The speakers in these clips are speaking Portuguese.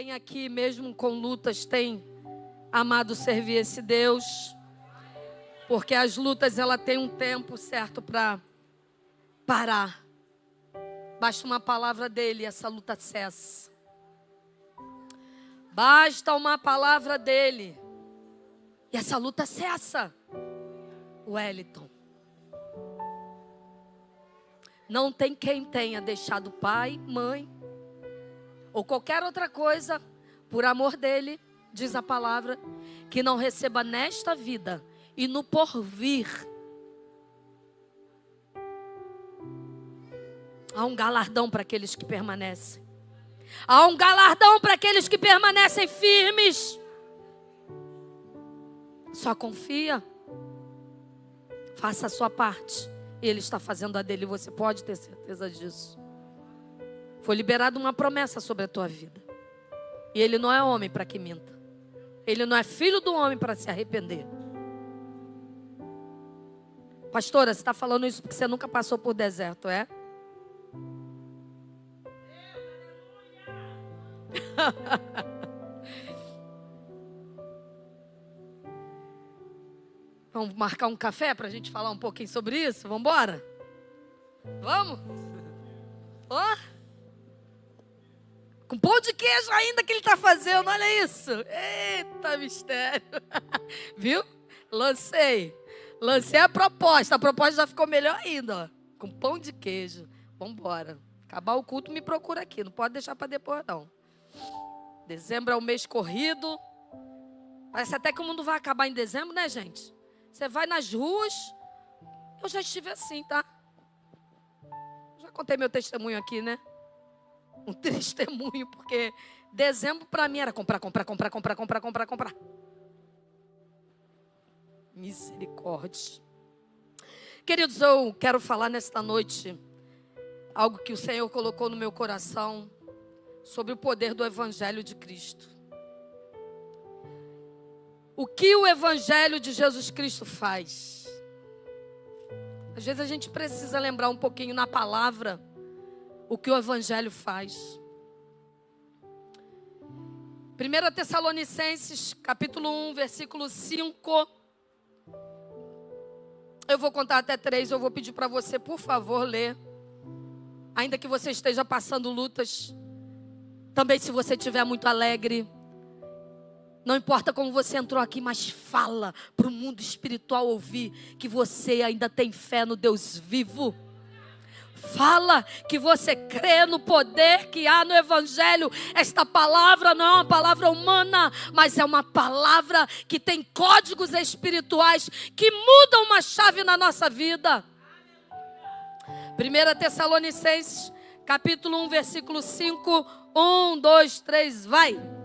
Quem aqui, mesmo com lutas, tem amado servir esse Deus? Porque as lutas, ela tem um tempo certo para parar. Basta uma palavra dele e essa luta cessa. Basta uma palavra dele e essa luta cessa. Wellington. Não tem quem tenha deixado pai, mãe ou qualquer outra coisa por amor dele, diz a palavra, que não receba nesta vida e no porvir. Há um galardão para aqueles que permanecem. Há um galardão para aqueles que permanecem firmes. Só confia. Faça a sua parte. Ele está fazendo a dele. Você pode ter certeza disso. Foi liberada uma promessa sobre a tua vida. E ele não é homem para que minta. Ele não é filho do homem para se arrepender. Pastora, você está falando isso porque você nunca passou por deserto, é? Vamos marcar um café para a gente falar um pouquinho sobre isso? Vamos embora? Vamos? Ó! Com pão de queijo ainda que ele está fazendo, olha isso. Eita mistério. Viu? Lancei a proposta já ficou melhor ainda, ó. Com pão de queijo. Vamos embora. Acabar o culto, me procura aqui, não pode deixar para depois não. Dezembro é o mês corrido. Parece até que o mundo vai acabar em dezembro, né, gente? Você vai nas ruas. Eu já estive assim, tá? Já contei meu testemunho aqui, né? Um testemunho, porque dezembro para mim era comprar. Misericórdia. Queridos, eu quero falar nesta noite algo que o Senhor colocou no meu coração sobre o poder do Evangelho de Cristo. O que o Evangelho de Jesus Cristo faz? Às vezes a gente precisa lembrar um pouquinho na palavra o que o Evangelho faz. 1 Tessalonicenses, capítulo 1, versículo 5. Eu vou contar até 3, eu vou pedir para você, por favor, ler. Ainda que você esteja passando lutas. Também se você estiver muito alegre. Não importa como você entrou aqui, mas fala para o mundo espiritual ouvir que você ainda tem fé no Deus vivo. Fala que você crê no poder que há no Evangelho. Esta palavra não é uma palavra humana, mas é uma palavra que tem códigos espirituais que mudam uma chave na nossa vida. 1 Tessalonicenses, capítulo 1, versículo 5. 1, 2, 3, vai.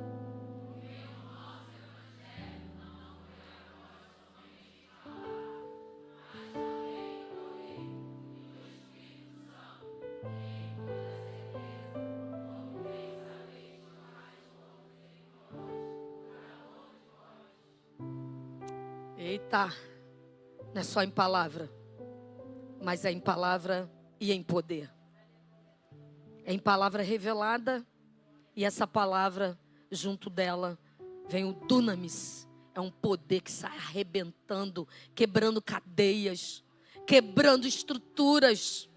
Eita, não é só em palavra, mas é em palavra e em poder. É em palavra revelada e essa palavra, junto dela, vem o dunamis. É um poder que sai arrebentando, quebrando cadeias, quebrando estruturas,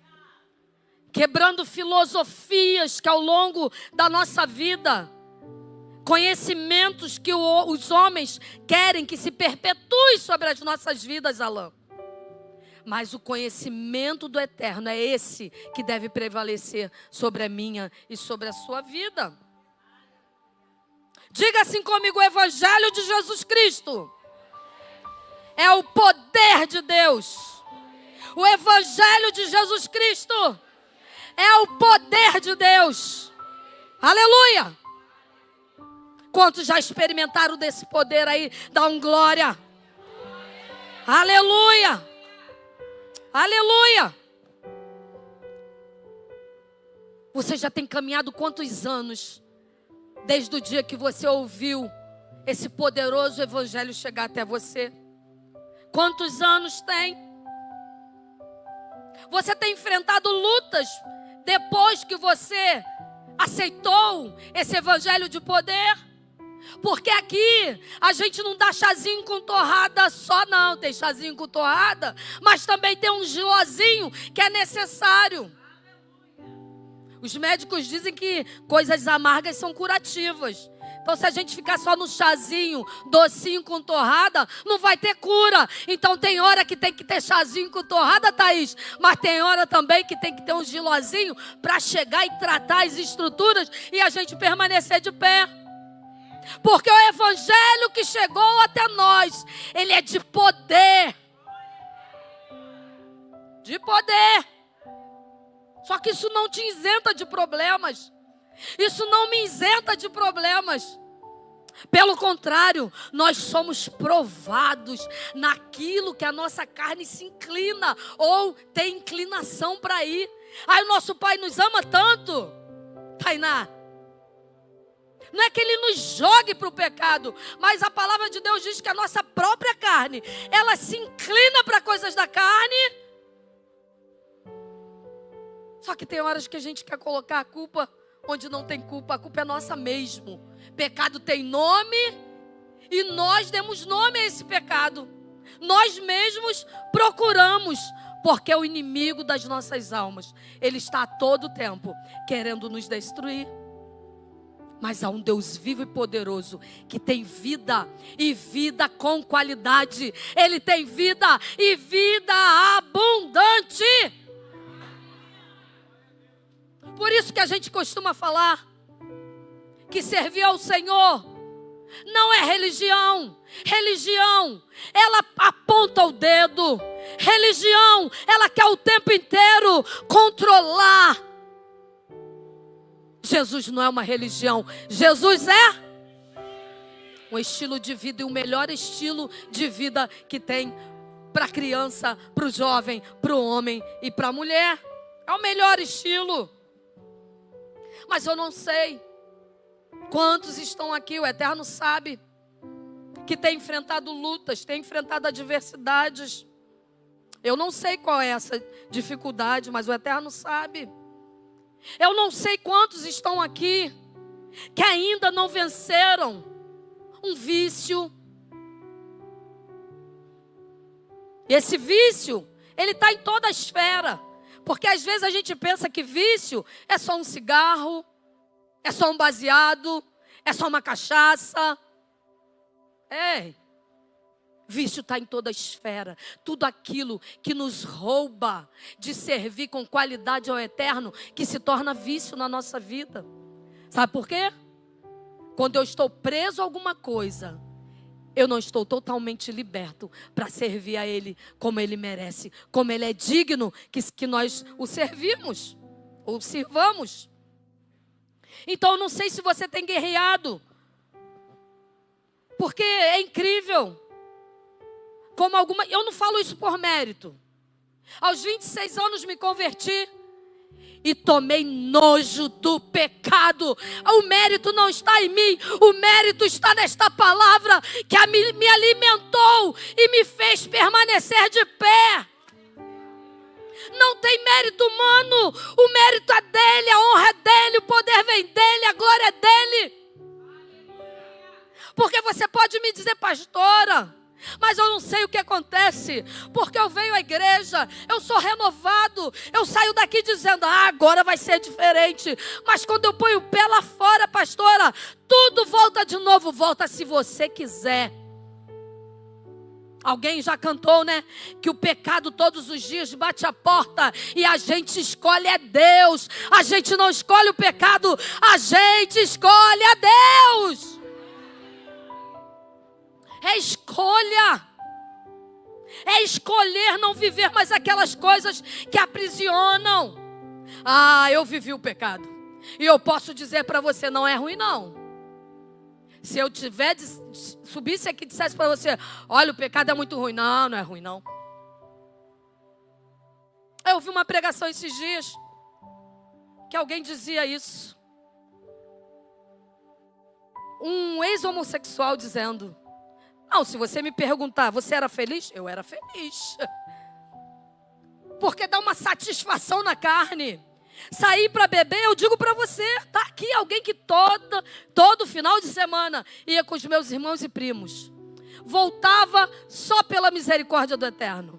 quebrando filosofias que ao longo da nossa vida, conhecimentos que os homens querem que se perpetue sobre as nossas vidas, Alain. Mas o conhecimento do eterno é esse que deve prevalecer sobre a minha e sobre a sua vida. Diga assim comigo: o Evangelho de Jesus Cristo é o poder de Deus. O Evangelho de Jesus Cristo é o poder de Deus. Aleluia! Quantos já experimentaram desse poder aí? Dá um glória. Aleluia! Aleluia! Você já tem caminhado quantos anos desde o dia que você ouviu esse poderoso Evangelho chegar até você? Quantos anos tem? Você tem enfrentado lutas depois que você aceitou esse evangelho de poder. Porque aqui a gente não dá chazinho com torrada só não. Tem chazinho com torrada, mas também tem um gilozinho que é necessário. Os médicos dizem que coisas amargas são curativas. Então se a gente ficar só no chazinho, docinho com torrada, não vai ter cura. Então tem hora que tem que ter chazinho com torrada, Thaís. Mas tem hora também que tem que ter um gilozinho para chegar e tratar as estruturas e a gente permanecer de pé. Porque o evangelho que chegou até nós, ele é de poder. De poder. Só que isso não te isenta de problemas. Isso não me isenta de problemas. Pelo contrário, nós somos provados naquilo que a nossa carne se inclina ou tem inclinação para ir. Aí o nosso Pai nos ama tanto, Tainá. Não é que Ele nos jogue para o pecado, mas a palavra de Deus diz que a nossa própria carne, ela se inclina para coisas da carne. Só que tem horas que a gente quer colocar a culpa onde não tem culpa. A culpa é nossa mesmo. Pecado tem nome e nós demos nome a esse pecado. Nós mesmos procuramos, porque o inimigo das nossas almas, ele está a todo tempo querendo nos destruir. Mas há um Deus vivo e poderoso que tem vida e vida com qualidade. Ele tem vida e vida abundante. Por isso que a gente costuma falar que servir ao Senhor não é religião. Religião, ela aponta o dedo. Religião, ela quer o tempo inteiro controlar. Jesus não é uma religião. Jesus é um estilo de vida e o melhor estilo de vida que tem para a criança, para o jovem, para o homem e para a mulher. É o melhor estilo. Mas eu não sei quantos estão aqui, o Eterno sabe, que tem enfrentado lutas, tem enfrentado adversidades. Eu não sei qual é essa dificuldade, mas o Eterno sabe. Eu não sei quantos estão aqui que ainda não venceram um vício. E esse vício, ele está em toda a esfera. Porque às vezes a gente pensa que vício é só um cigarro, é só um baseado, é só uma cachaça. Vício está em toda a esfera. Tudo aquilo que nos rouba de servir com qualidade ao Eterno, que se torna vício na nossa vida. Sabe por quê? Quando eu estou preso a alguma coisa, eu não estou totalmente liberto para servir a Ele como Ele merece, como Ele é digno que nós o servimos ou sirvamos. Então eu não sei se você tem guerreado, porque é incrível. Eu não falo isso por mérito. Aos 26 anos me converti e tomei nojo do pecado. O mérito não está em mim, o mérito está nesta palavra que me alimentou e me fez permanecer de pé. Não tem mérito humano, o mérito é dele, a honra é dele, o poder vem dele, a glória é dele. Porque você pode me dizer, pastora, mas eu não sei o que acontece, porque eu venho à igreja, eu sou renovado, eu saio daqui dizendo, agora vai ser diferente. Mas quando eu ponho o pé lá fora, pastora, tudo volta de novo, volta se você quiser. Alguém já cantou, né? Que o pecado todos os dias bate a porta e a gente escolhe é Deus. A gente não escolhe o pecado, a gente escolhe a Deus. É escolha. É escolher não viver mais aquelas coisas que aprisionam. Eu vivi o pecado. E eu posso dizer para você, não é ruim não. Se eu subisse aqui e dissesse para você, olha, o pecado é muito ruim. Não, não é ruim não. Eu ouvi uma pregação esses dias que alguém dizia isso. Um ex-homossexual dizendo, não, se você me perguntar, você era feliz? Eu era feliz. Porque dá uma satisfação na carne. Sair para beber, eu digo para você, tá aqui alguém que todo final de semana ia com os meus irmãos e primos. Voltava só pela misericórdia do Eterno.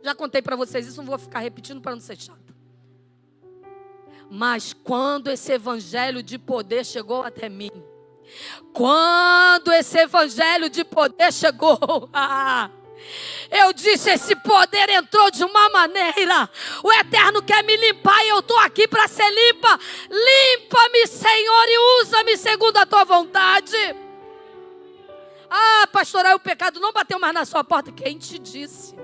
Já contei para vocês isso, não vou ficar repetindo para não ser chato. Mas quando esse evangelho de poder chegou até mim, quando esse evangelho de poder chegou, eu disse, esse poder entrou de uma maneira. O Eterno quer me limpar e eu estou aqui para ser limpa. Limpa-me, Senhor, e usa-me segundo a tua vontade. Pastor, aí o pecado não bateu mais na sua porta. Quem te disse?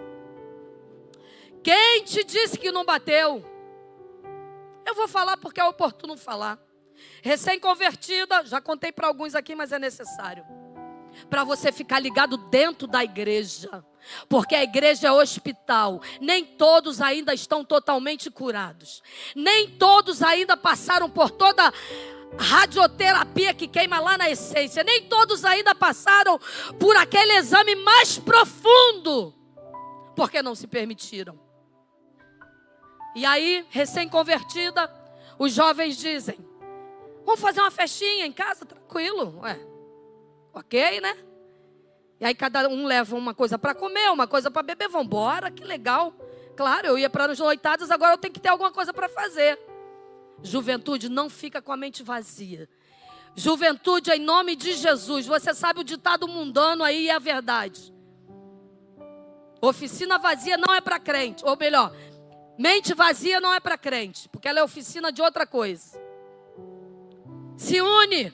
Quem te disse que não bateu? Eu vou falar porque é oportuno falar. Recém-convertida, já contei para alguns aqui, mas é necessário. Para você ficar ligado dentro da igreja. Porque a igreja é hospital. Nem todos ainda estão totalmente curados. Nem todos ainda passaram por toda a radioterapia que queima lá na essência. Nem todos ainda passaram por aquele exame mais profundo. Porque não se permitiram. E aí, recém-convertida, os jovens dizem, vamos fazer uma festinha em casa, tranquilo. Ok, né? E aí cada um leva uma coisa para comer, uma coisa para beber. Vamos embora, que legal. Claro, eu ia para as noitadas, agora eu tenho que ter alguma coisa para fazer. Juventude, não fica com a mente vazia. Juventude, em nome de Jesus. Você sabe o ditado mundano aí, é a verdade. Oficina vazia não é para crente. Ou melhor, mente vazia não é para crente, porque ela é oficina de outra coisa. Se une.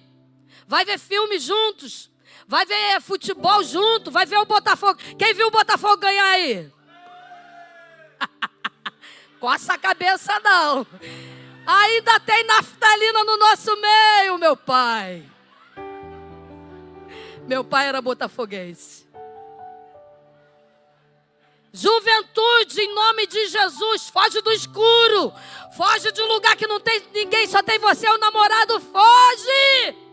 Vai ver filme juntos. Vai ver futebol junto. Vai ver o Botafogo. Quem viu o Botafogo ganhar aí? Coça a cabeça não. Ainda tem naftalina no nosso meio, meu pai. Meu pai era botafoguense. Juventude, em nome de Jesus, foge do escuro. Foge de um lugar que não tem ninguém, só tem você e o namorado. Foge!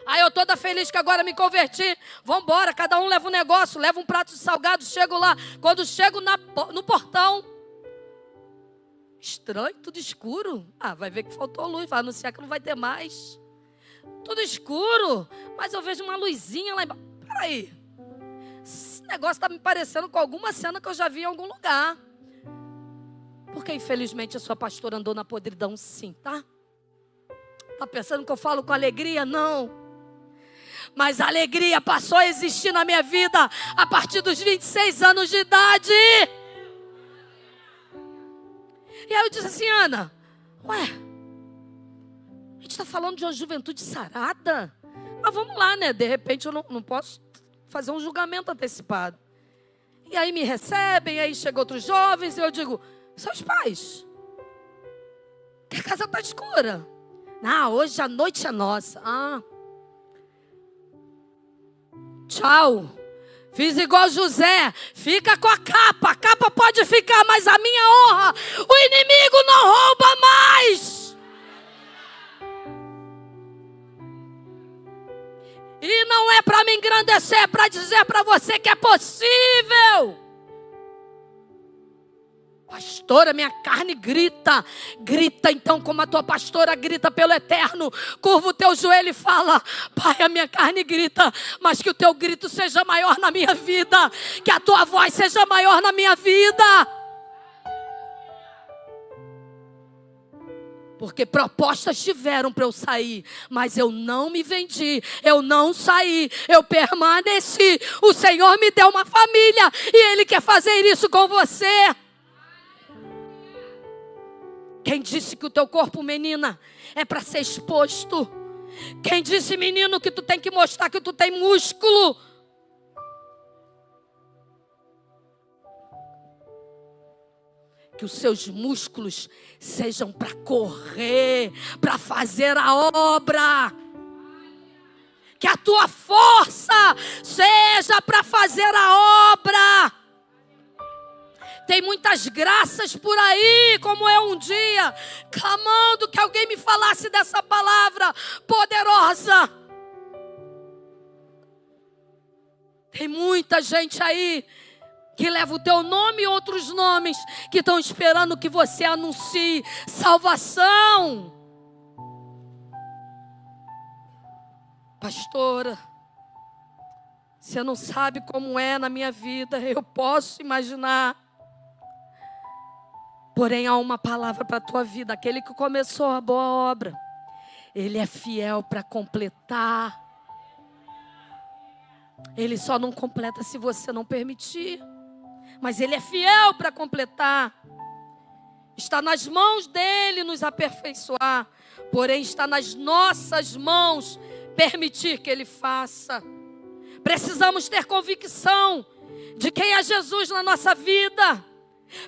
Aí eu toda feliz que agora me converti. Vamos embora, cada um leva um negócio, leva um prato de salgado, chego lá. Quando chego no portão, estranho, tudo escuro. Vai ver que faltou luz, vai anunciar que não vai ter mais. Tudo escuro, mas eu vejo uma luzinha lá embaixo. Peraí, esse negócio está me parecendo com alguma cena que eu já vi em algum lugar. Porque infelizmente a sua pastora andou na podridão sim, tá? Tá pensando que eu falo com alegria? Não. Mas a alegria passou a existir na minha vida a partir dos 26 anos de idade. E aí eu disse assim, Ana, a gente está falando de uma juventude sarada? Mas vamos lá, né? De repente eu não posso fazer um julgamento antecipado. E aí me recebem, aí chegam outros jovens e eu digo, seus pais, que a casa está escura. Não, hoje a noite é nossa. Tchau. Fiz igual José. Fica com a capa pode ficar, mas a minha honra, o inimigo não rouba mais. E não é para me engrandecer, é para dizer para você que é possível. Pastora, minha carne grita. Grita então como a tua pastora grita pelo Eterno. Curva o teu joelho e fala, Pai, a minha carne grita, mas que o teu grito seja maior na minha vida. Que a tua voz seja maior na minha vida. Porque propostas tiveram para eu sair, mas eu não me vendi, eu não saí, eu permaneci. O Senhor me deu uma família e Ele quer fazer isso com você. Quem disse que o teu corpo, menina, é para ser exposto? Quem disse, menino, que tu tem que mostrar que tu tem músculo? Que os seus músculos sejam para correr, para fazer a obra. Que a tua força seja para fazer a obra. Tem muitas graças por aí, como eu um dia, clamando que alguém me falasse dessa palavra poderosa. Tem muita gente aí que leva o teu nome e outros nomes que estão esperando que você anuncie salvação. Pastora, você não sabe como é na minha vida, eu posso imaginar. Porém, há uma palavra para a tua vida. Aquele que começou a boa obra, Ele é fiel para completar. Ele só não completa se você não permitir. Mas Ele é fiel para completar. Está nas mãos dEle nos aperfeiçoar. Porém, está nas nossas mãos permitir que Ele faça. Precisamos ter convicção de quem é Jesus na nossa vida.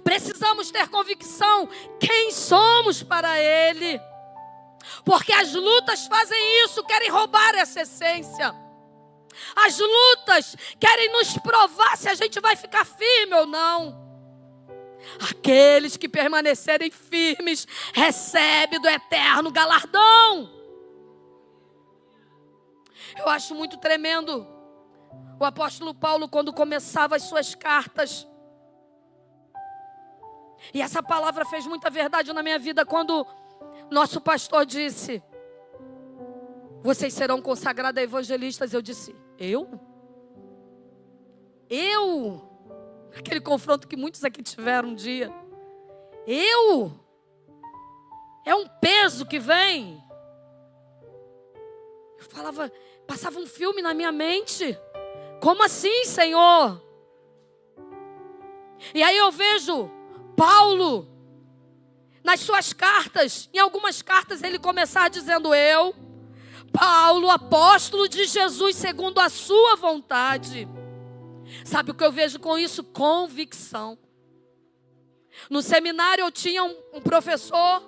Precisamos ter convicção quem somos para Ele. Porque as lutas fazem isso, querem roubar essa essência. As lutas querem nos provar se a gente vai ficar firme ou não. Aqueles que permanecerem firmes recebem do eterno galardão. Eu acho muito tremendo o apóstolo Paulo quando começava as suas cartas. E essa palavra fez muita verdade na minha vida quando nosso pastor disse: vocês serão consagrados a evangelistas. Eu disse: eu? Aquele confronto que muitos aqui tiveram um dia. Eu? É um peso que vem. Eu falava, passava um filme na minha mente. Como assim, Senhor? E aí eu vejo Paulo, nas suas cartas, em algumas cartas ele começar dizendo: eu, Paulo, apóstolo de Jesus, segundo a sua vontade. Sabe o que eu vejo com isso? Convicção. No seminário eu tinha um professor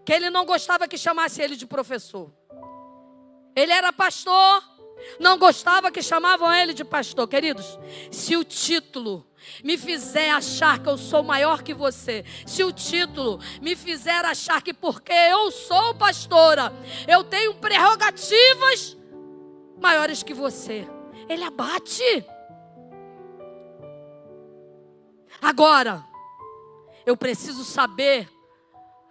que ele não gostava que chamasse ele de professor. Ele era pastor, não gostava que chamavam ele de pastor. Queridos, se o título me fizer achar que eu sou maior que você, se o título me fizer achar que porque eu sou pastora, eu tenho prerrogativas maiores que você, ele abate. Agora, eu preciso saber,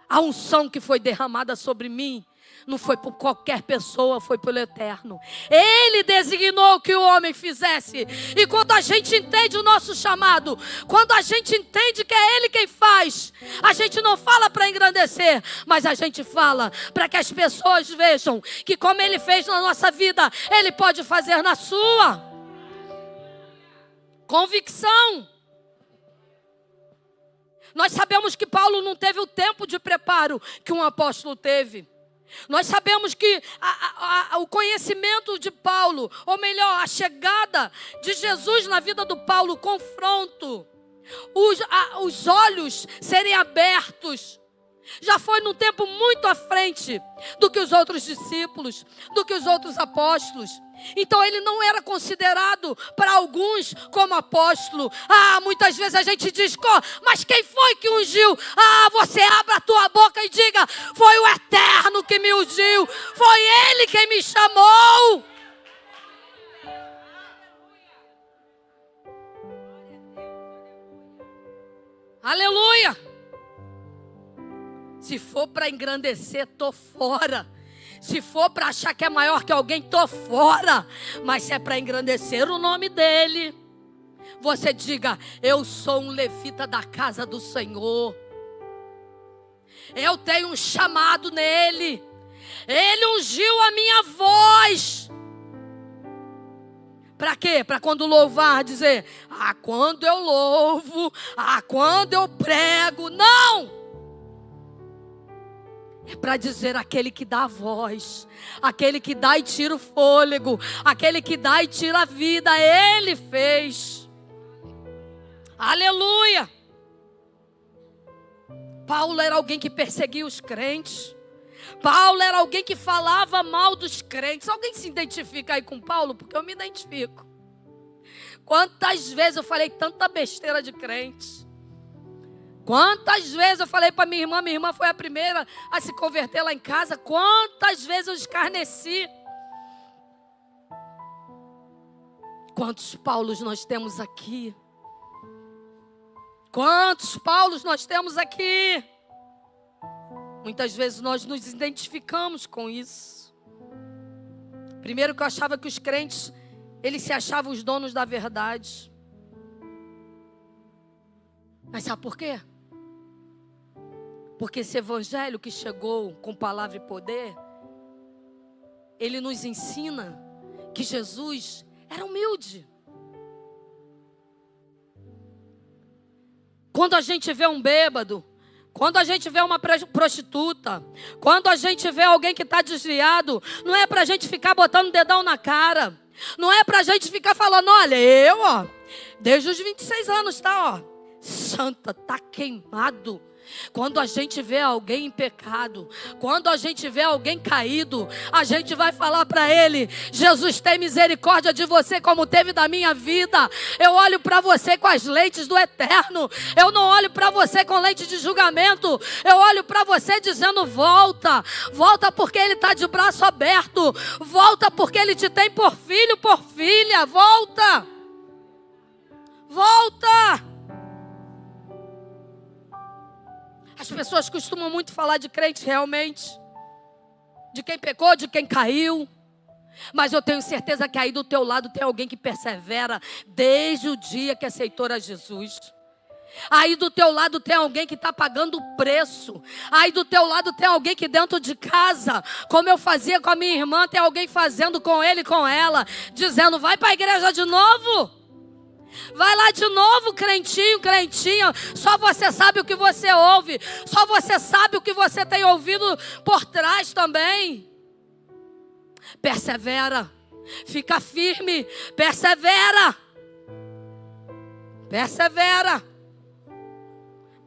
a unção que foi derramada sobre mim não foi por qualquer pessoa, foi pelo Eterno. Ele designou que o homem fizesse. E quando a gente entende o nosso chamado, quando a gente entende que é Ele quem faz, a gente não fala para engrandecer, mas a gente fala para que as pessoas vejam que como Ele fez na nossa vida, Ele pode fazer na sua. Convicção. Nós sabemos que Paulo não teve o tempo de preparo que um apóstolo teve. Nós sabemos que o conhecimento de Paulo, ou melhor, a chegada de Jesus na vida do Paulo, o confronto, os olhos serem abertos, já foi num tempo muito à frente do que os outros discípulos, do que os outros apóstolos. Então ele não era considerado para alguns como apóstolo. Muitas vezes a gente diz: mas quem foi que ungiu? Você abra a tua boca e diga: foi o Eterno que me ungiu, foi Ele quem me chamou. Aleluia. Se for para engrandecer, tô fora. Se for para achar que é maior que alguém, tô fora. Mas se é para engrandecer o nome dele, você diga: eu sou um levita da casa do Senhor. Eu tenho um chamado nele. Ele ungiu a minha voz. Para quê? Para quando louvar, dizer: quando eu louvo, quando eu prego. Não! É para dizer: aquele que dá a voz, aquele que dá e tira o fôlego, aquele que dá e tira a vida, Ele fez. Aleluia. Paulo era alguém que perseguia os crentes. Paulo era alguém que falava mal dos crentes. Alguém se identifica aí com Paulo? Porque eu me identifico. Quantas vezes eu falei tanta besteira de crente. Quantas vezes eu falei para minha irmã foi a primeira a se converter lá em casa. Quantas vezes eu escarneci. Quantos Paulos nós temos aqui? Quantos Paulos nós temos aqui? Muitas vezes nós nos identificamos com isso. Primeiro que eu achava que os crentes, eles se achavam os donos da verdade. Mas sabe por quê? Porque esse evangelho que chegou com palavra e poder, ele nos ensina que Jesus era humilde. Quando a gente vê um bêbado, quando a gente vê uma prostituta, quando a gente vê alguém que está desviado, não é para a gente ficar botando dedão na cara. Não é para a gente ficar falando, olha, desde os 26 anos, tá, santa, tá queimado. Quando a gente vê alguém em pecado, quando a gente vê alguém caído, a gente vai falar para ele: Jesus, tem misericórdia de você como teve da minha vida. Eu olho para você com as lentes do eterno. Eu não olho para você com lente de julgamento. Eu olho para você dizendo: volta, volta porque ele está de braço aberto. Volta porque ele te tem por filho, por filha. Volta, volta. As pessoas costumam muito falar de crente realmente, de quem pecou, de quem caiu. Mas eu tenho certeza que aí do teu lado tem alguém que persevera desde o dia que aceitou a Jesus. Aí do teu lado tem alguém que está pagando o preço. Aí do teu lado tem alguém que dentro de casa, como eu fazia com a minha irmã, tem alguém fazendo com ele e com ela, dizendo: vai para a igreja de novo. Vai lá de novo, crentinho, crentinha. Só você sabe o que você ouve. Só você sabe o que você tem ouvido por trás também. Persevera. Fica firme. Persevera. Persevera.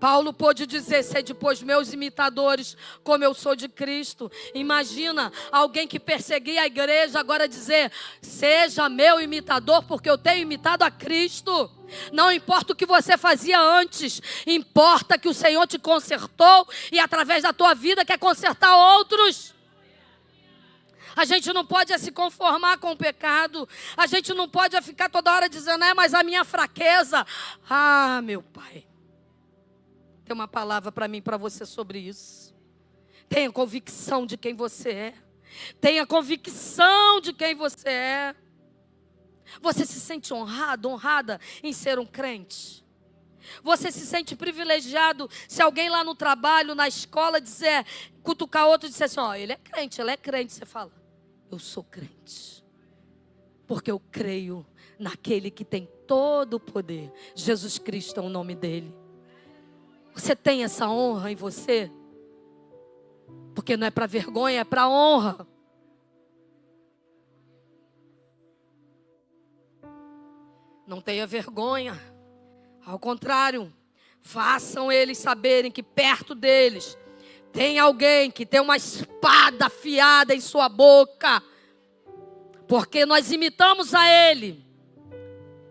Paulo pôde dizer: sede, pois, meus imitadores, como eu sou de Cristo. Imagina alguém que perseguia a igreja agora dizer: seja meu imitador, porque eu tenho imitado a Cristo. Não importa o que você fazia antes, importa que o Senhor te consertou e através da tua vida quer consertar outros. A gente não pode se conformar com o pecado. A gente não pode ficar toda hora dizendo: mas a minha fraqueza. Ah, meu Pai. Tem uma palavra para mim e para você sobre isso. Tenha convicção de quem você é. Tenha convicção de quem você é. Você se sente honrado, honrada em ser um crente? Você se sente privilegiado se alguém lá no trabalho, na escola, dizer, cutucar outro e dizer assim: ele é crente, ela é crente. Você fala: eu sou crente. Porque eu creio naquele que tem todo o poder. Jesus Cristo é o nome dele. Você tem essa honra em você? Porque não é para vergonha, é para honra. Não tenha vergonha. Ao contrário, façam eles saberem que perto deles tem alguém que tem uma espada afiada em sua boca. Porque nós imitamos a Ele.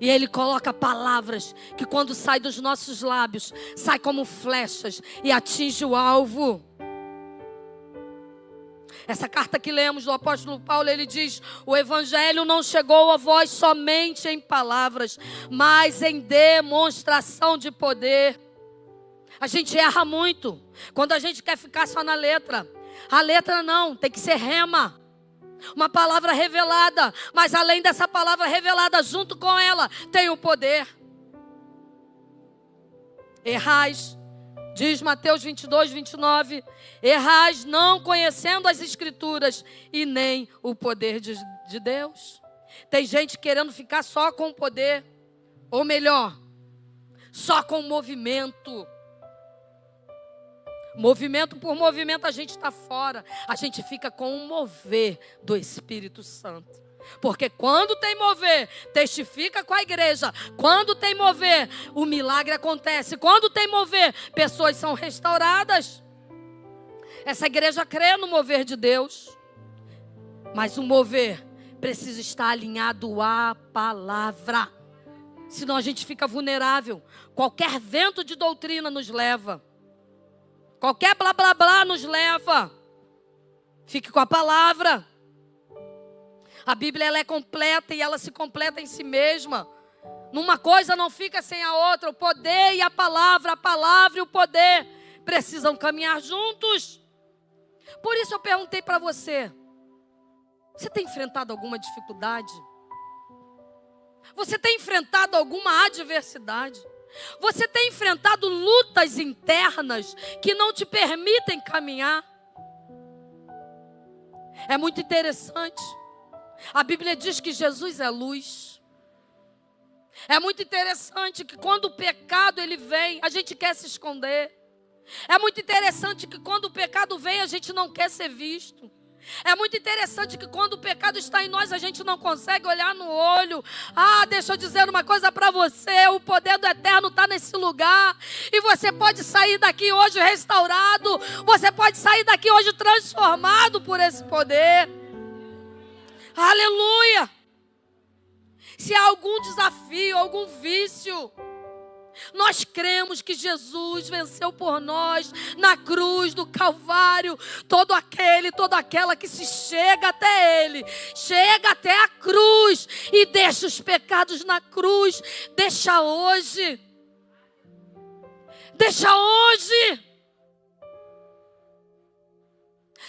E Ele coloca palavras que quando sai dos nossos lábios, sai como flechas e atinge o alvo. Essa carta que lemos do apóstolo Paulo, ele diz: o evangelho não chegou a vós somente em palavras, mas em demonstração de poder. A gente erra muito quando a gente quer ficar só na letra. A letra não, tem que ser rema. Uma palavra revelada, mas além dessa palavra revelada, junto com ela, tem o poder. Errais, diz Mateus 22, 29, errais não conhecendo as Escrituras e nem o poder de Deus. Tem gente querendo ficar só com o poder, ou melhor, só com o movimento. Movimento por movimento a gente está fora. A gente fica com o mover do Espírito Santo. Porque quando tem mover, testifica com a igreja. Quando tem mover, o milagre acontece. Quando tem mover, pessoas são restauradas. Essa igreja crê no mover de Deus. Mas o mover precisa estar alinhado à palavra. Senão a gente fica vulnerável. Qualquer vento de doutrina nos leva. Qualquer blá blá blá nos leva. Fique com a palavra. A Bíblia ela é completa e ela se completa em si mesma. Numa coisa não fica sem a outra. O poder e a palavra e o poder precisam caminhar juntos. Por isso eu perguntei para você: você tem enfrentado alguma dificuldade? Você tem enfrentado alguma adversidade? Você tem enfrentado lutas internas que não te permitem caminhar? É muito interessante. A Bíblia diz que Jesus é luz. É muito interessante que quando o pecado ele vem, a gente quer se esconder. É muito interessante que quando o pecado vem, a gente não quer ser visto. É muito interessante que quando o pecado está em nós, a gente não consegue olhar no olho. Deixa eu dizer uma coisa para você: o poder do eterno está nesse lugar. E você pode sair daqui hoje restaurado. Você pode sair daqui hoje transformado por esse poder. Aleluia! Se há algum desafio, algum vício, nós cremos que Jesus venceu por nós na cruz do Calvário. Todo aquele, toda aquela que se chega até Ele, chega até a cruz e deixa os pecados na cruz. Deixa hoje. Deixa hoje.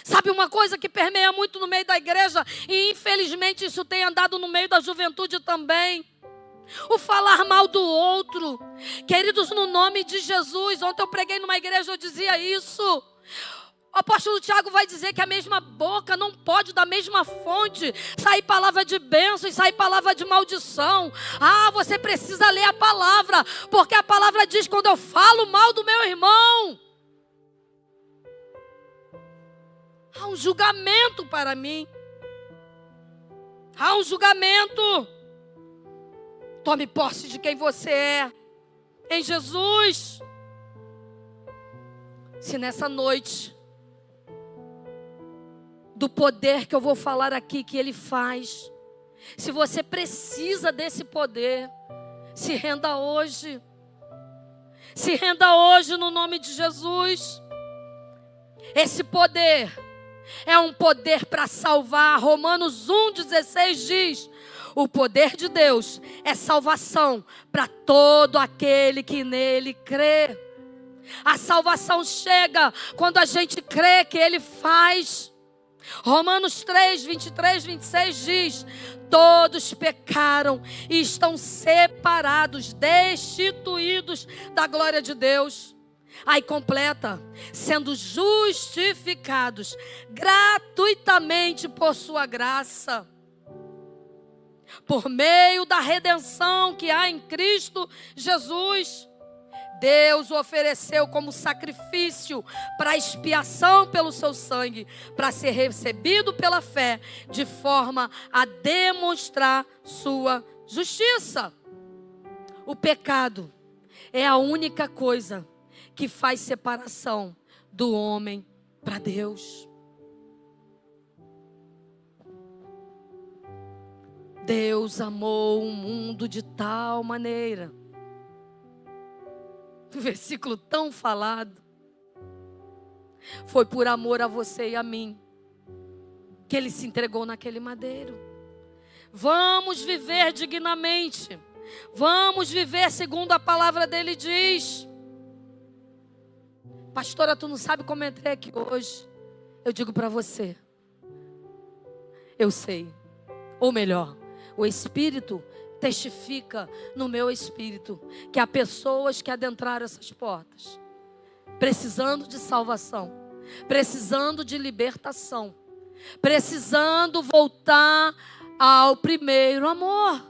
Sabe uma coisa que permeia muito no meio da igreja, e infelizmente isso tem andado no meio da juventude também? O falar mal do outro. Queridos, no nome de Jesus, ontem eu preguei numa igreja, eu dizia isso. O apóstolo Tiago vai dizer que a mesma boca não pode, da mesma fonte, sair palavra de bênção e sair palavra de maldição. Você precisa ler a palavra, porque a palavra diz: quando eu falo mal do meu irmão, há um julgamento para mim. Há um julgamento. Tome posse de quem você é em Jesus. Se nessa noite, do poder que eu vou falar aqui, que Ele faz, se você precisa desse poder, se renda hoje. Se renda hoje no nome de Jesus. Esse poder é um poder para salvar. Romanos 1,16 diz: o poder de Deus é salvação para todo aquele que nele crê. A salvação chega quando a gente crê que Ele faz. Romanos 3, 23, 26 diz: todos pecaram e estão separados, destituídos da glória de Deus. Aí completa: sendo justificados gratuitamente por sua graça, por meio da redenção que há em Cristo Jesus. Deus o ofereceu como sacrifício para expiação pelo seu sangue, para ser recebido pela fé, de forma a demonstrar sua justiça. O pecado é a única coisa que faz separação do homem para Deus. Deus amou o mundo de tal maneira, versículo tão falado, foi por amor a você e a mim que Ele se entregou naquele madeiro. Vamos viver dignamente, vamos viver segundo a palavra dele diz. Pastora, tu não sabe como eu entrei aqui hoje. Eu digo para você, eu sei, ou melhor, o Espírito testifica no meu espírito que há pessoas que adentraram essas portas, precisando de salvação, precisando de libertação, precisando voltar ao primeiro amor.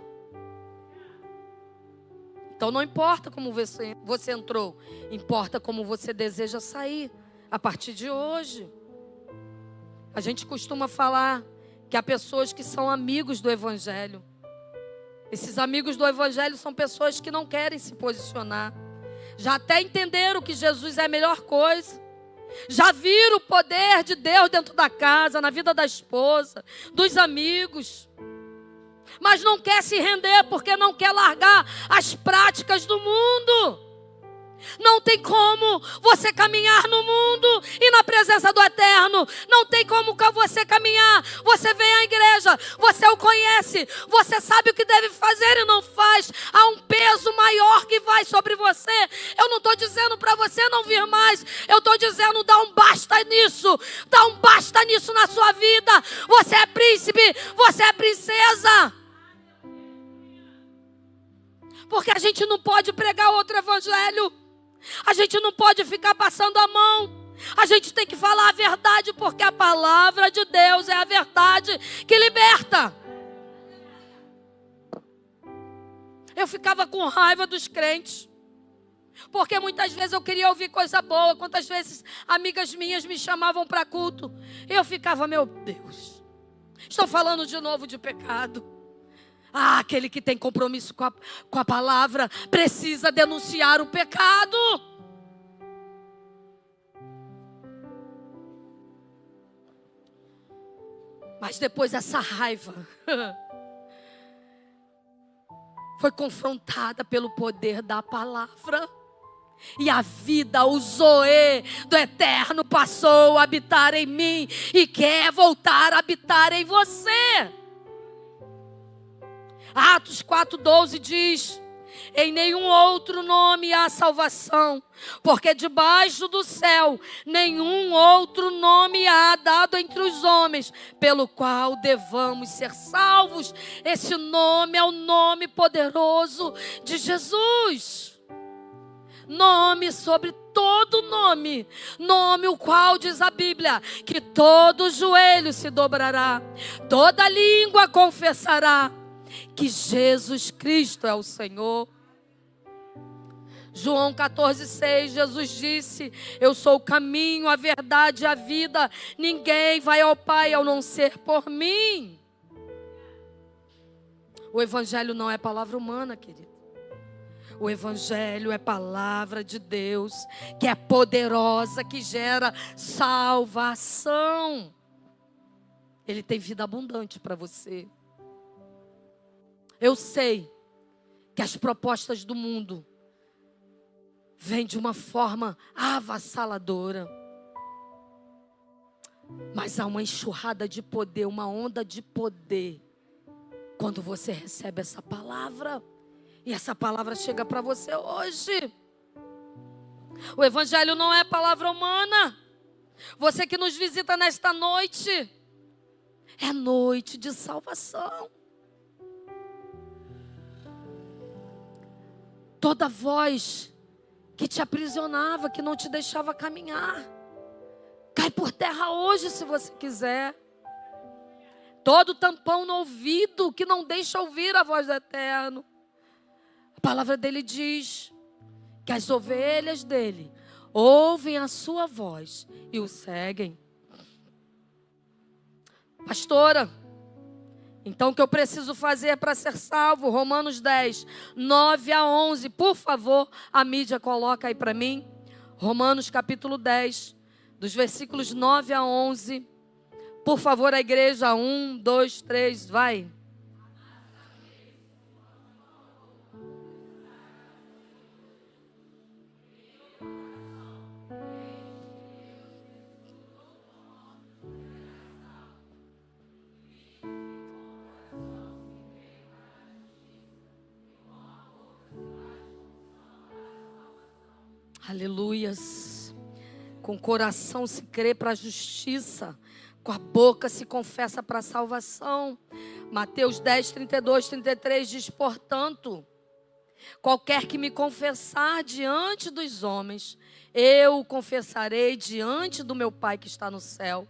Então não importa como você entrou, importa como você deseja sair a partir de hoje. A gente costuma falar que há pessoas que são amigos do Evangelho. Esses amigos do Evangelho são pessoas que não querem se posicionar. Já até entenderam que Jesus é a melhor coisa. Já viram o poder de Deus dentro da casa, na vida da esposa, dos amigos. Mas não quer se render porque não quer largar as práticas do mundo. Não tem como você caminhar no mundo e na presença do Eterno. Não tem como você caminhar. Você vem à igreja, você o conhece, você sabe o que deve fazer e não faz. Há um peso maior que vai sobre você. Eu não estou dizendo para você não vir mais. Eu estou dizendo, dá um basta nisso. Dá um basta nisso na sua vida. Você é príncipe, você é princesa. Porque a gente não pode pregar outro evangelho. A gente não pode ficar passando a mão. A gente tem que falar a verdade, porque a palavra de Deus é a verdade que liberta. Eu ficava com raiva dos crentes, porque muitas vezes eu queria ouvir coisa boa. Quantas vezes amigas minhas me chamavam para culto e eu ficava, meu Deus, estou falando de novo de pecado. Aquele que tem compromisso com a palavra precisa denunciar o pecado. Mas depois essa raiva foi confrontada pelo poder da palavra. E a vida, o Zoe do Eterno passou a habitar em mim e quer voltar a habitar em você. Atos 4:12 diz: em nenhum outro nome há salvação, porque debaixo do céu nenhum outro nome há dado entre os homens, pelo qual devamos ser salvos. Esse nome é o nome poderoso de Jesus. Nome sobre todo nome. Nome o qual diz a Bíblia que todo joelho se dobrará, toda língua confessará que Jesus Cristo é o Senhor. João 14:6, Jesus disse: eu sou o caminho, a verdade e a vida. Ninguém vai ao Pai ao não ser por mim. O Evangelho não é palavra humana, querido. O Evangelho é palavra de Deus, que é poderosa, que gera salvação. Ele tem vida abundante para você. Eu sei que as propostas do mundo vêm de uma forma avassaladora. Mas há uma enxurrada de poder, uma onda de poder, quando você recebe essa palavra. E essa palavra chega para você hoje. O Evangelho não é palavra humana. Você que nos visita nesta noite, é noite de salvação. Toda voz que te aprisionava, que não te deixava caminhar, cai por terra hoje, se você quiser. Todo tampão no ouvido que não deixa ouvir a voz do Eterno. A palavra dele diz que as ovelhas dele ouvem a sua voz e o seguem. Pastora, então o que eu preciso fazer para ser salvo? Romanos 10, 9-11. Por favor, a mídia coloca aí para mim. Romanos capítulo 10, dos versículos 9-11. Por favor, a igreja, 1, 2, 3, vai. Aleluias. Com o coração se crê para a justiça, com a boca se confessa para a salvação. Mateus 10, 32, 33 diz: portanto, qualquer que me confessar diante dos homens, eu o confessarei diante do meu Pai que está no céu.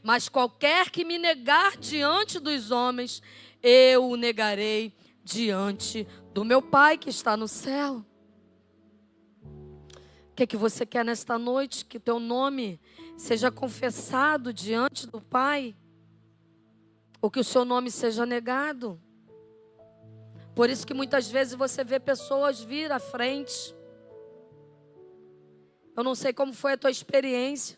Mas qualquer que me negar diante dos homens, eu o negarei diante do meu Pai que está no céu. O que você quer nesta noite? Que o teu nome seja confessado diante do Pai? Ou que o seu nome seja negado? Por isso que muitas vezes você vê pessoas vir à frente. Eu não sei como foi a tua experiência,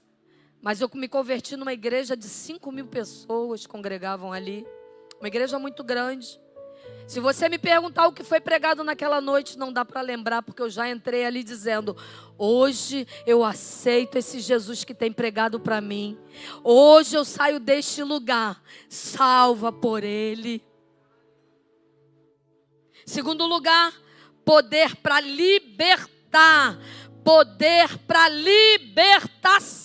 mas eu me converti numa igreja de 5.000 pessoas congregavam ali. Uma igreja muito grande. Se você me perguntar o que foi pregado naquela noite, não dá para lembrar, porque eu já entrei ali dizendo: hoje eu aceito esse Jesus que tem pregado para mim. Hoje eu saio deste lugar salva por Ele. Segundo lugar, poder para libertar. Poder para libertação.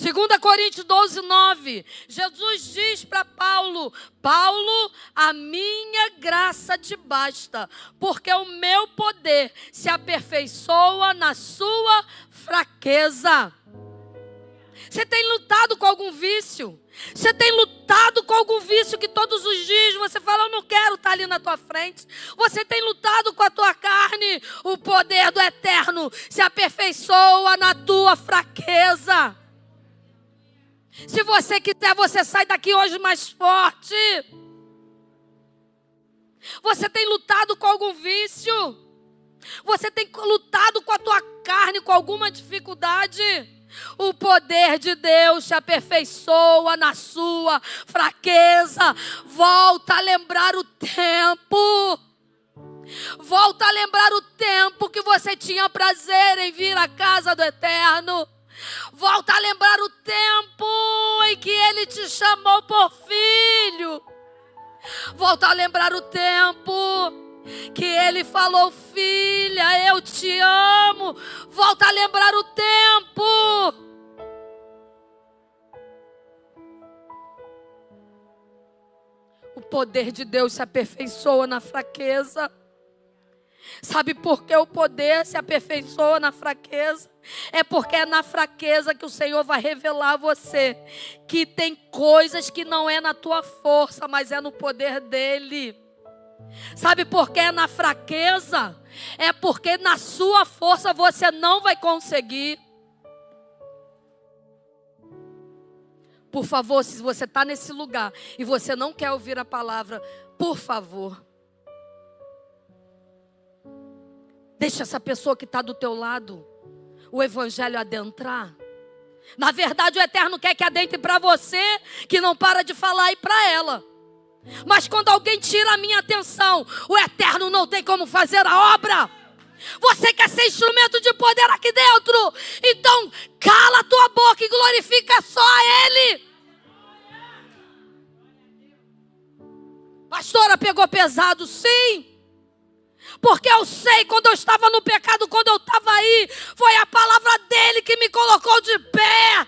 2 Coríntios 12:9, Jesus diz para Paulo: Paulo, a minha graça te basta, porque o meu poder se aperfeiçoa na sua fraqueza. Você tem lutado com algum vício? Você tem lutado com algum vício que todos os dias você fala: eu não quero estar ali na tua frente. Você tem lutado com a tua carne? O poder do eterno se aperfeiçoa na tua fraqueza. Se você quiser, você sai daqui hoje mais forte. Você tem lutado com algum vício? Você tem lutado com a tua carne, com alguma dificuldade? O poder de Deus se aperfeiçoa na sua fraqueza. Volta a lembrar o tempo. Volta a lembrar o tempo que você tinha prazer em vir à casa do Eterno. Volta a lembrar o tempo em que Ele te chamou por filho. Volta a lembrar o tempo que Ele falou: filha, eu te amo. Volta a lembrar o tempo. O poder de Deus se aperfeiçoa na fraqueza. Sabe por que o poder se aperfeiçoa na fraqueza? É porque é na fraqueza que o Senhor vai revelar a você que tem coisas que não é na tua força, mas é no poder dEle. Sabe por que é na fraqueza? É porque na sua força você não vai conseguir. Por favor, se você está nesse lugar e você não quer ouvir a palavra, por favor, deixa essa pessoa que está do teu lado o evangelho adentrar. Na verdade, o Eterno quer que adentre para você, que não para de falar, e para ela. Mas quando alguém tira a minha atenção, o Eterno não tem como fazer a obra. Você quer ser instrumento de poder aqui dentro? Então cala a tua boca e glorifica só a Ele. Pastora, pegou pesado? Sim. Porque eu sei, quando eu estava no pecado, quando eu estava aí, foi a palavra dEle que me colocou de pé.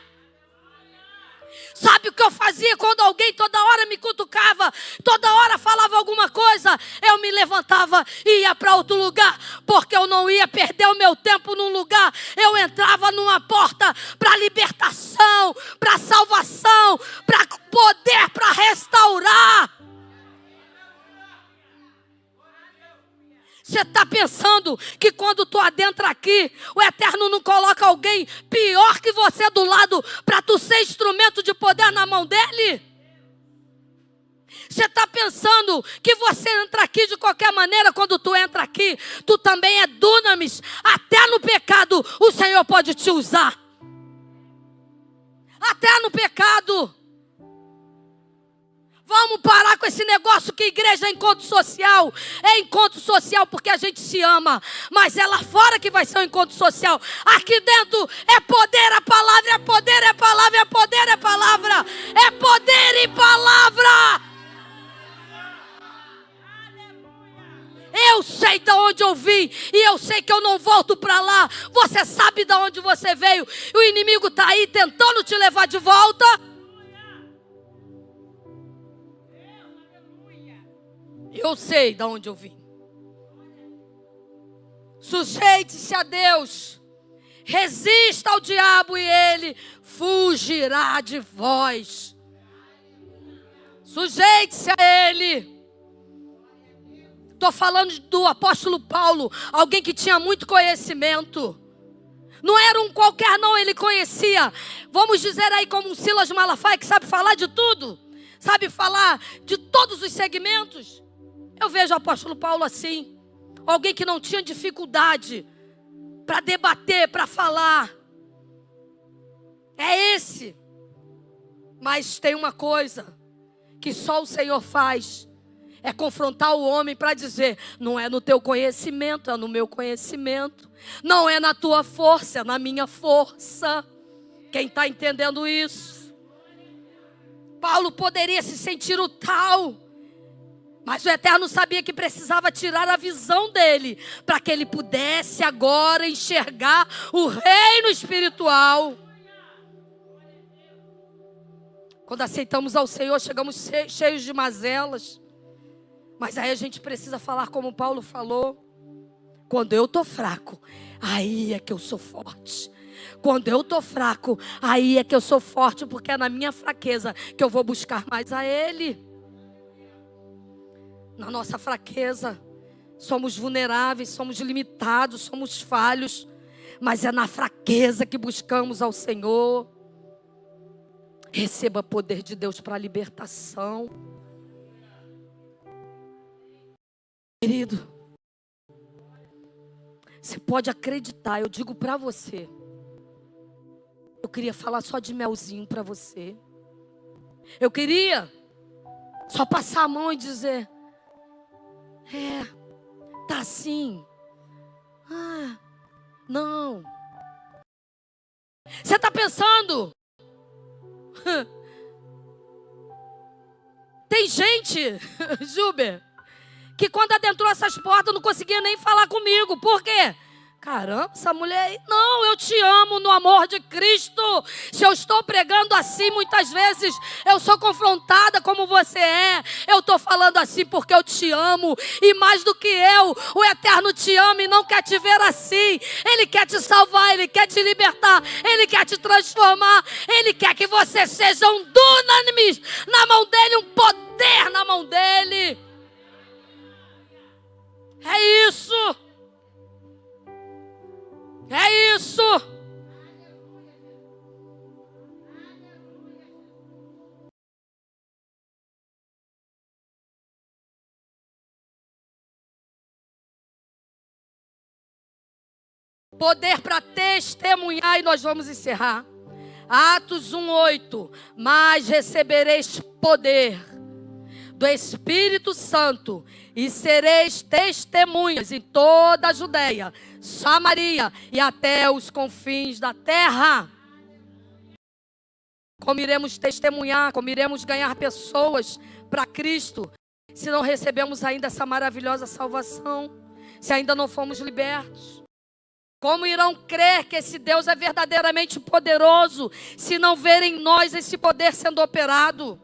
Sabe o que eu fazia quando alguém toda hora me cutucava, toda hora falava alguma coisa? Eu me levantava e ia para outro lugar, porque eu não ia perder o meu tempo num lugar. Eu entrava numa porta para libertação, para salvação, para poder, para restaurar. Você está pensando que quando tu adentra aqui, o Eterno não coloca alguém pior que você do lado para tu ser instrumento de poder na mão dEle? Você está pensando que você entra aqui de qualquer maneira? Quando tu entra aqui, tu também é dunamis. Até no pecado o Senhor pode te usar. Até no pecado. Vamos parar com esse negócio que igreja é encontro social. É encontro social porque a gente se ama. Mas é lá fora que vai ser um encontro social. Aqui dentro é poder, a palavra é poder, é palavra, é poder, é palavra. É poder e palavra. Eu sei de onde eu vim e eu sei que eu não volto para lá. Você sabe de onde você veio. O inimigo está aí tentando te levar de volta. Eu sei de onde eu vim. Sujeite-se a Deus. Resista ao diabo e ele fugirá de vós. Sujeite-se a ele. Estou falando do apóstolo Paulo. Alguém que tinha muito conhecimento. Não era um qualquer não, ele conhecia. Vamos dizer aí como um Silas Malafaia que sabe falar de tudo. Sabe falar de todos os segmentos. Eu vejo o apóstolo Paulo assim, alguém que não tinha dificuldade para debater, para falar. É esse. Mas tem uma coisa que só o Senhor faz, É confrontar o homem para dizer: não é no teu conhecimento, é no meu conhecimento. Não é na tua força, é na minha força. Quem está entendendo isso? Paulo poderia se sentir o tal, mas o Eterno sabia que precisava tirar a visão dele, para que ele pudesse agora enxergar o reino espiritual. Quando aceitamos ao Senhor, chegamos cheios de mazelas. Mas aí a gente precisa falar como Paulo falou: quando eu estou fraco, aí é que eu sou forte. Quando eu estou fraco, aí é que eu sou forte, porque é na minha fraqueza que eu vou buscar mais a Ele. Na nossa fraqueza, somos vulneráveis, somos limitados, somos falhos, mas é na fraqueza que buscamos ao Senhor. Receba poder de Deus para a libertação. Querido, você pode acreditar, eu digo para você. Eu queria falar só de melzinho para você. Eu queria só passar a mão e dizer: tá assim. Ah, não. Você está pensando? Tem gente, Juber, que quando adentrou essas portas não conseguia nem falar comigo. Por quê? Caramba, essa mulher aí. Não, eu te amo no amor de Cristo. Se eu estou pregando assim, muitas vezes eu sou confrontada como você é. Eu estou falando assim porque eu te amo. E mais do que eu, o Eterno te ama e não quer te ver assim. Ele quer te salvar, Ele quer te libertar, Ele quer te transformar. Ele quer que você seja um dunamis na mão dEle, um poder na mão dEle. É isso. É isso. Poder para testemunhar, e nós vamos encerrar. Atos 1:8. Mas recebereis poder do Espírito Santo e sereis testemunhas em toda a Judeia, Samaria e até os confins da terra. Como iremos testemunhar, como iremos ganhar pessoas para Cristo, se não recebemos ainda essa maravilhosa salvação, se ainda não fomos libertos? Como irão crer que esse Deus é verdadeiramente poderoso, se não verem em nós esse poder sendo operado?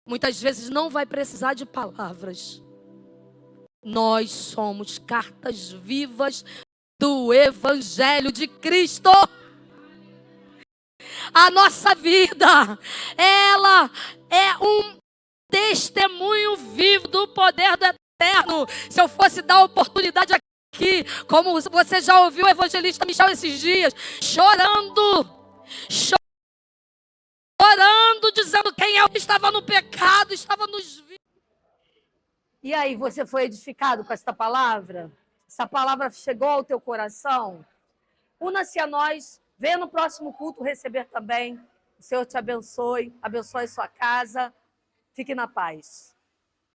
Muitas vezes não vai precisar de palavras. Nós somos cartas vivas do Evangelho de Cristo. A nossa vida, ela é um testemunho vivo do poder do Eterno. Se eu fosse dar oportunidade aqui, como você já ouviu o evangelista Michel esses dias, chorando, dizendo quem é o que estava no pecado, estava nos... E aí, você foi edificado com esta palavra? Essa palavra chegou ao teu coração? Una-se a nós, venha no próximo culto receber também. O Senhor te abençoe, abençoe sua casa. Fique na paz.